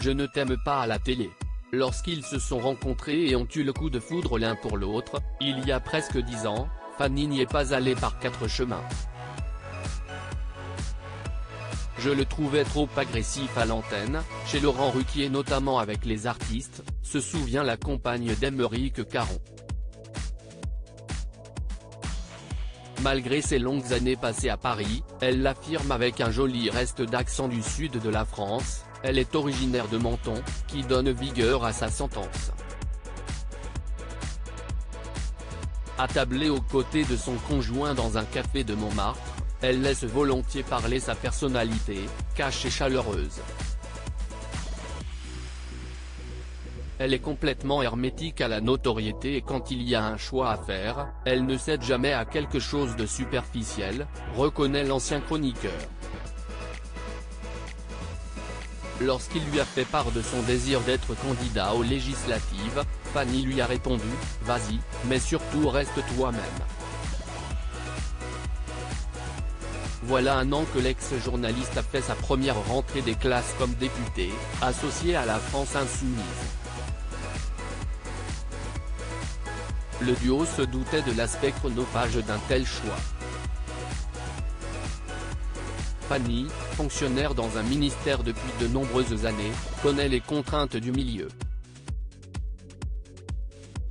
Je ne t'aime pas à la télé. Lorsqu'ils se sont rencontrés et ont eu le coup de foudre l'un pour l'autre, il y a presque 10 ans, Fanny n'y est pas allée par 4 chemins. Je le trouvais trop agressif à l'antenne, chez Laurent Ruquier notamment avec les artistes, se souvient la compagne d'Aymeric Caron. Malgré ses longues années passées à Paris, elle l'affirme avec un joli reste d'accent du sud de la France, elle est originaire de Menton, qui donne vigueur à sa sentence. Attablée aux côtés de son conjoint dans un café de Montmartre, elle laisse volontiers parler sa personnalité, cache et chaleureuse. Elle est complètement hermétique à la notoriété et quand il y a un choix à faire, elle ne cède jamais à quelque chose de superficiel, reconnaît l'ancien chroniqueur. Lorsqu'il lui a fait part de son désir d'être candidat aux législatives, Fanny lui a répondu « Vas-y, mais surtout reste toi-même ». Voilà un an que l'ex-journaliste a fait sa première rentrée des classes comme député, associé à la France Insoumise. Le duo se doutait de l'aspect chronophage d'un tel choix. Fanny, fonctionnaire dans un ministère depuis de nombreuses années, connaît les contraintes du milieu.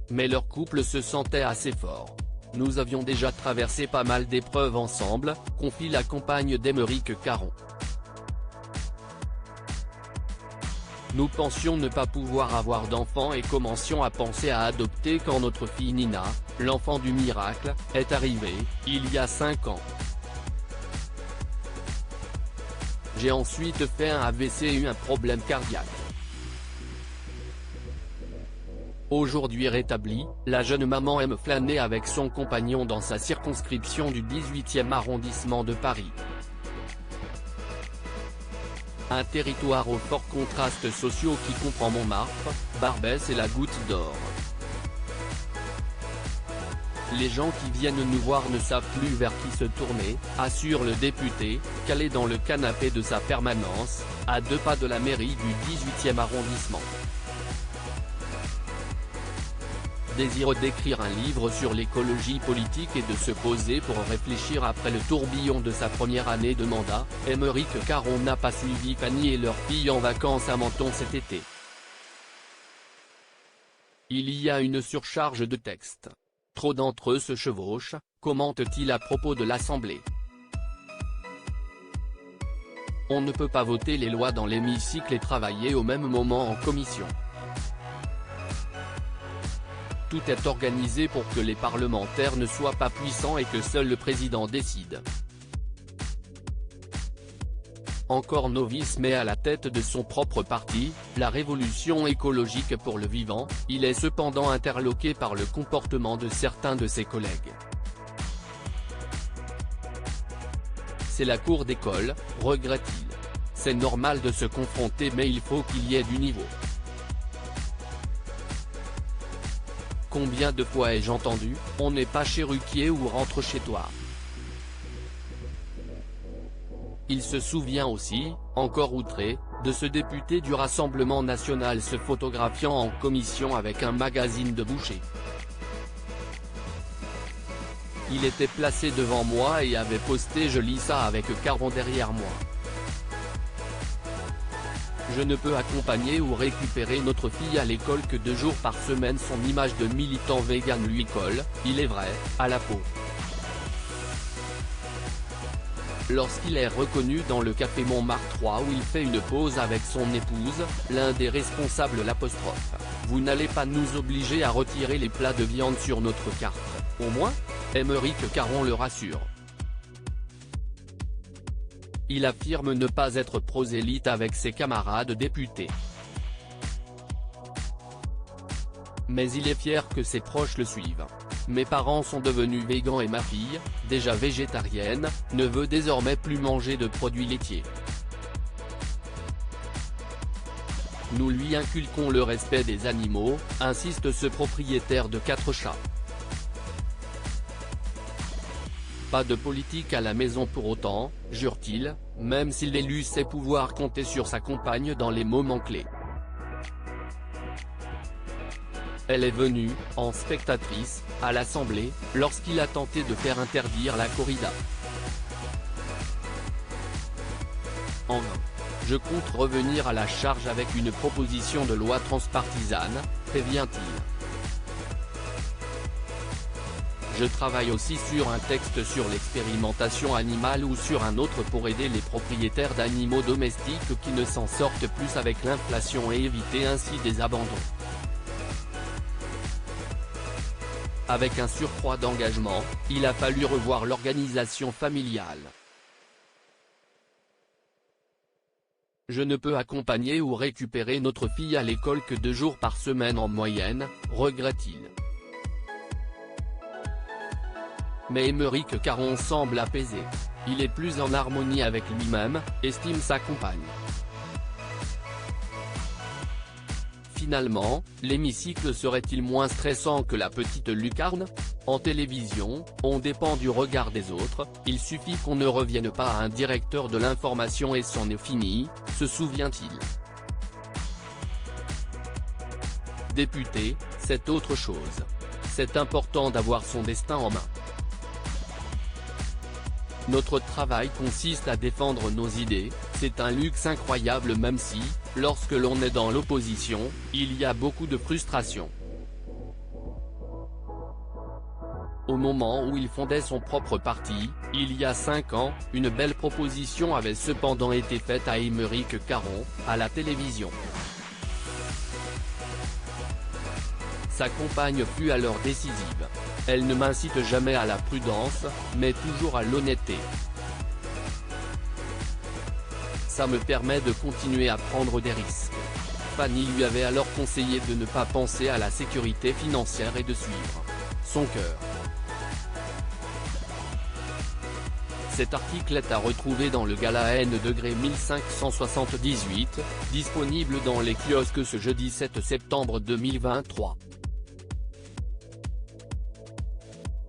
Mais leur couple se sentait assez fort. Nous avions déjà traversé pas mal d'épreuves ensemble, confie la compagne d'Aymeric Caron. Nous pensions ne pas pouvoir avoir d'enfants et commencions à penser à adopter quand notre fille Nina, l'enfant du miracle, est arrivée, il y a 5 ans. J'ai ensuite fait un AVC et eu un problème cardiaque. Aujourd'hui rétablie, la jeune maman aime flâner avec son compagnon dans sa circonscription du 18e arrondissement de Paris. Un territoire aux forts contrastes sociaux qui comprend Montmartre, Barbès et la Goutte d'Or. Les gens qui viennent nous voir ne savent plus vers qui se tourner, assure le député, calé dans le canapé de sa permanence, à 2 pas de la mairie du 18e arrondissement. Désireux d'écrire un livre sur l'écologie politique et de se poser pour réfléchir après le tourbillon de sa première année de mandat, Aymeric Caron n'a pas suivi Fanny et leur fille en vacances à Menton cet été. Il y a une surcharge de textes. Trop d'entre eux se chevauchent, commente-t-il à propos de l'Assemblée. On ne peut pas voter les lois dans l'hémicycle et travailler au même moment en commission. Tout est organisé pour que les parlementaires ne soient pas puissants et que seul le président décide. Encore novice mais à la tête de son propre parti, la Révolution écologique pour le vivant, il est cependant interloqué par le comportement de certains de ses collègues. C'est la cour d'école, regrette-t-il. C'est normal de se confronter mais il faut qu'il y ait du niveau. Combien de fois ai-je entendu, on n'est pas chez Ruquier ou rentre chez toi. Il se souvient aussi, encore outré, de ce député du Rassemblement national se photographiant en commission avec un magazine de boucher. Il était placé devant moi et avait posté « Je lis ça avec Caron derrière moi. Je ne peux accompagner ou récupérer notre fille à l'école que 2 jours par semaine. » Son image de militant vegan lui colle, il est vrai, à la peau. Lorsqu'il est reconnu dans le café Montmartre 3 où il fait une pause avec son épouse, l'un des responsables l'apostrophe. « Vous n'allez pas nous obliger à retirer les plats de viande sur notre carte, au moins ?» Aymeric Caron le rassure. Il affirme ne pas être prosélyte avec ses camarades députés. Mais il est fier que ses proches le suivent. « Mes parents sont devenus végans et ma fille, déjà végétarienne, ne veut désormais plus manger de produits laitiers. Nous lui inculquons le respect des animaux », insiste ce propriétaire de 4 chats. Pas de politique à la maison pour autant, jure-t-il, même si l'élu sait pouvoir compter sur sa compagne dans les moments clés. Elle est venue, en spectatrice, à l'Assemblée, lorsqu'il a tenté de faire interdire la corrida. En vain. Je compte revenir à la charge avec une proposition de loi transpartisane, prévient-il. Je travaille aussi sur un texte sur l'expérimentation animale ou sur un autre pour aider les propriétaires d'animaux domestiques qui ne s'en sortent plus avec l'inflation et éviter ainsi des abandons. Avec un surcroît d'engagement, il a fallu revoir l'organisation familiale. Je ne peux accompagner ou récupérer notre fille à l'école que 2 jours par semaine en moyenne, regrette-t-il. Mais Aymeric Caron semble apaisé. Il est plus en harmonie avec lui-même, estime sa compagne. Finalement, l'hémicycle serait-il moins stressant que la petite lucarne ? En télévision, on dépend du regard des autres, il suffit qu'on ne revienne pas à un directeur de l'information et c'en est fini, se souvient-il. Député, c'est autre chose. C'est important d'avoir son destin en main. Notre travail consiste à défendre nos idées, c'est un luxe incroyable même si, lorsque l'on est dans l'opposition, il y a beaucoup de frustration. Au moment où il fondait son propre parti, il y a 5 ans, une belle proposition avait cependant été faite à Aymeric Caron, à la télévision. Sa compagne fut alors décisive. Elle ne m'incite jamais à la prudence, mais toujours à l'honnêteté. Ça me permet de continuer à prendre des risques. Fanny lui avait alors conseillé de ne pas penser à la sécurité financière et de suivre son cœur. Cet article est à retrouver dans le Gala N° 1578, disponible dans les kiosques ce jeudi 7 septembre 2023.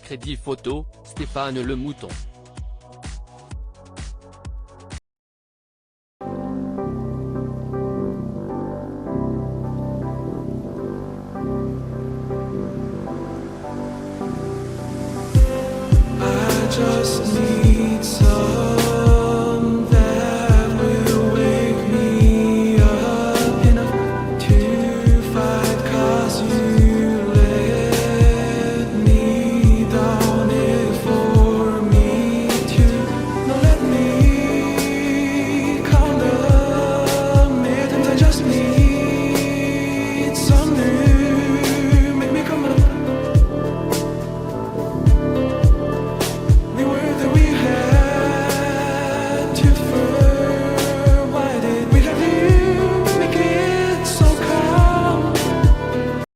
Crédit photo, Stéphane Le Mouton. I just need some